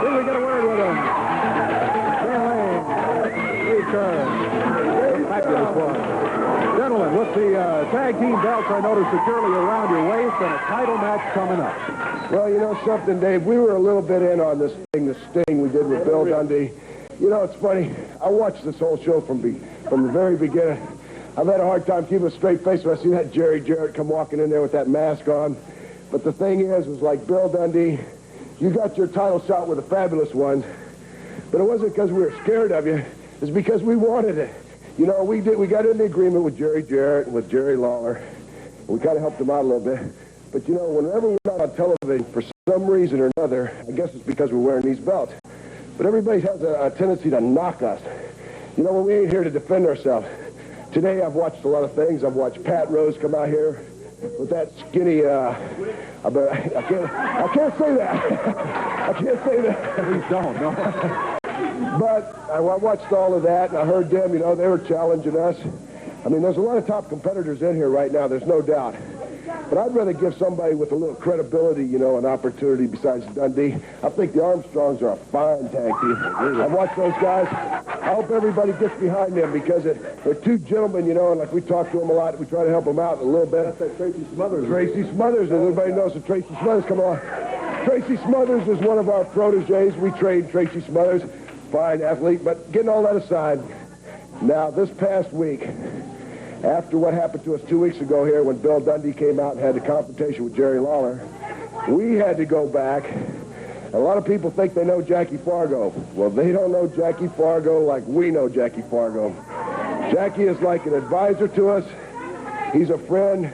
Did we get a word with him? Return. Fabulous one. Gentlemen, with the tag team belts, I noticed securely around your waist and a title match coming up. Well, you know something, Dave? We were a little bit in on this thing, the sting we did with Bill Dundee. You know, it's funny. I watched this whole show from the very beginning. I've had a hard time keeping a straight face when I see that Jerry Jarrett come walking in there with that mask on. But the thing is like Bill Dundee, you got your title shot with a fabulous one, but it wasn't because we were scared of you. It's because we wanted it. You know, we got in the agreement with Jerry Jarrett and with Jerry Lawler. We kind of helped them out a little bit. But, you know, whenever we're not on television, for some reason or another, I guess it's because we're wearing these belts, but everybody has a tendency to knock us. You know, when we ain't here to defend ourselves. Today, I've watched a lot of things. I've watched Pat Rose come out here with that skinny, I can't say that. I can't say that. Please don't, no. But I watched all of that, and I heard them, you know, they were challenging us. I mean, there's a lot of top competitors in here right now, there's no doubt. But I'd rather give somebody with a little credibility, you know, an opportunity besides Dundee. I think the Armstrongs are a fine tag team. I've watched those guys. I hope everybody gets behind them because they're two gentlemen, you know, and like we talk to them a lot, we try to help them out a little bit. That's that Tracy Smothers. Tracy Smothers, and everybody knows that Tracy Smothers, come on. Tracy Smothers is one of our proteges. We trained Tracy Smothers, fine athlete, but getting all that aside, now this past week, after what happened to us 2 weeks ago here when Bill Dundee came out and had the confrontation with Jerry Lawler, we had to go back. A lot of people think they know Jackie Fargo. Well, they don't know Jackie Fargo like we know Jackie Fargo. Jackie is like an advisor to us. He's a friend.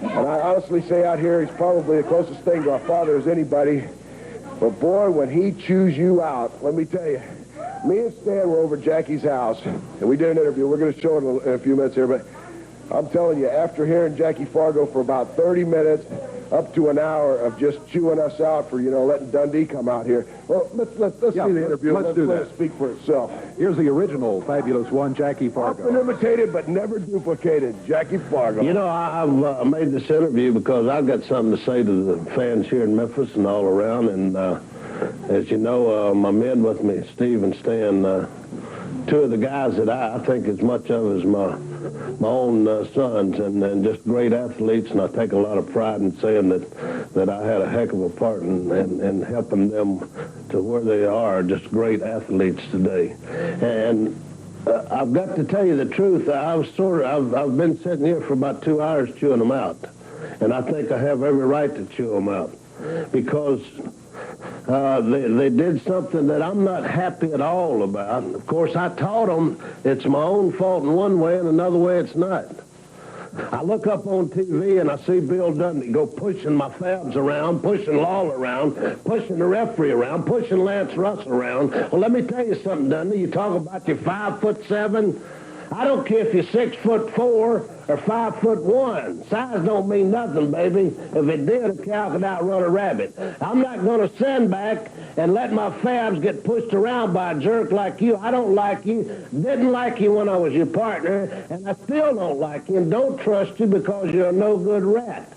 And I honestly say out here, he's probably the closest thing to our father as anybody. But boy, when he chews you out, let me tell you, me and Stan were over at Jackie's house, and we did an interview. We're going to show it in a few minutes here, but I'm telling you, after hearing Jackie Fargo for about 30 minutes, up to an hour of just chewing us out for, you know, letting Dundee come out here. Well, let's see the interview. Let's do let that. it speak for itself. Here's the original fabulous one, Jackie Fargo. Often imitated, but never duplicated. Jackie Fargo. You know, I've made this interview because I've got something to say to the fans here in Memphis and all around, and as you know, my men with me, Steve and Stan, two of the guys that I think as much of as my own sons, and just great athletes, and I take a lot of pride in saying that I had a heck of a part in helping them to where they are, just great athletes today. And I've got to tell you the truth, I've been sitting here for about 2 hours chewing them out, and I think I have every right to chew them out, because they did something that I'm not happy at all about. Of course, I taught them it's my own fault in one way, and another way it's not. I look up on TV and I see Bill Dundee go pushing my Fabs around, pushing Lawler around, pushing the referee around, pushing Lance Russell around. Well, let me tell you something, Dundee. You talk about your 5'7". I don't care if you're 6'4" or 5'1". Size don't mean nothing, baby. If it did, a cow could outrun a rabbit. I'm not going to send back and let my Fabs get pushed around by a jerk like you. I don't like you. Didn't like you when I was your partner, and I still don't like you and don't trust you because you're a no-good rat.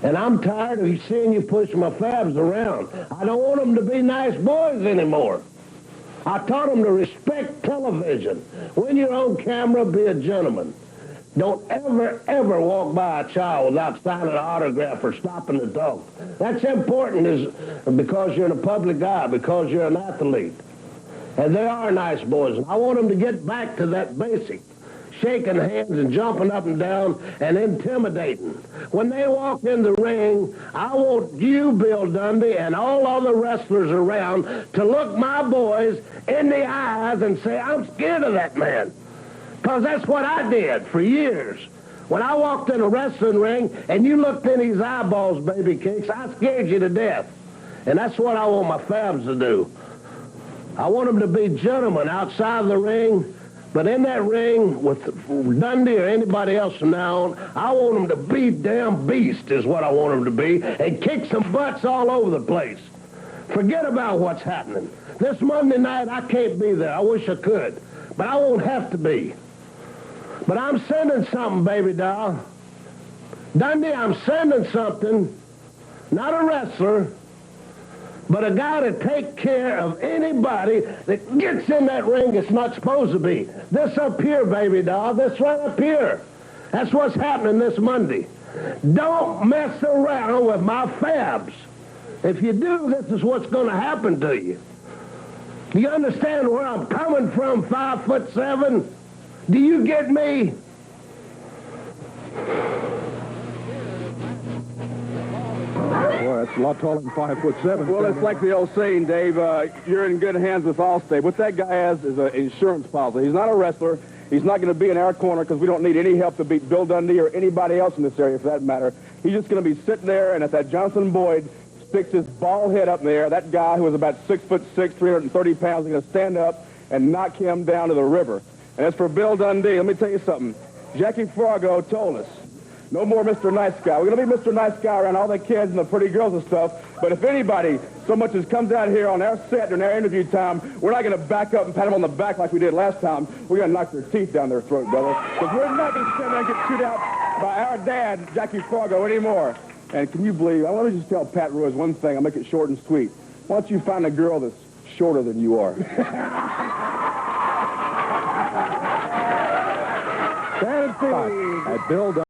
And I'm tired of seeing you push my Fabs around. I don't want them to be nice boys anymore. I taught them to respect television. When you're on camera, be a gentleman. Don't ever, ever walk by a child without signing an autograph or stopping to talk. That's important because you're in a public eye, because you're an athlete. And they are nice boys. And I want them to get back to that basic. Shaking hands and jumping up and down and intimidating. When they walk in the ring, I want you, Bill Dundee, and all other wrestlers around to look my boys in the eyes and say, I'm scared of that man. Because that's what I did for years. When I walked in a wrestling ring and you looked in his eyeballs, baby cakes, I scared you to death. And that's what I want my Fabs to do. I want them to be gentlemen outside the ring. But in that ring with Dundee or anybody else from now on, I want them to be damn beast is what I want them to be, and kick some butts all over the place. Forget about what's happening. This Monday night, I can't be there. I wish I could, but I won't have to be. But I'm sending something, baby doll. Dundee, I'm sending something, not a wrestler, but a guy to take care of anybody that gets in that ring it's not supposed to be. This up here, baby doll, this right up here. That's what's happening this Monday. Don't mess around with my fabs. If you do, this is what's going to happen to you. Do you understand where I'm coming from, 5'7"? Do you get me? Boy, that's a lot taller than 5'7". Well, it's like the old saying, Dave, you're in good hands with Allstate. What that guy has is an insurance policy. He's not a wrestler. He's not going to be in our corner because we don't need any help to beat Bill Dundee or anybody else in this area for that matter. He's just going to be sitting there, and if that Johnson Boyd sticks his bald head up in the air, that guy who was about 6'6", 330 pounds, is going to stand up and knock him down to the river. And as for Bill Dundee, let me tell you something. Jackie Fargo told us, no more Mr. Nice Guy. We're going to be Mr. Nice Guy around all the kids and the pretty girls and stuff, but if anybody so much as comes out here on our set during our interview time, we're not going to back up and pat them on the back like we did last time. We're going to knock their teeth down their throat, brother, because we're not going to stand there and get chewed out by our dad, Jackie Fargo, anymore. And can you believe, I want to just tell Pat Ruiz one thing. I'll make it short and sweet. Why don't you find a girl that's shorter than you are? Fantasy at Bill Dundee.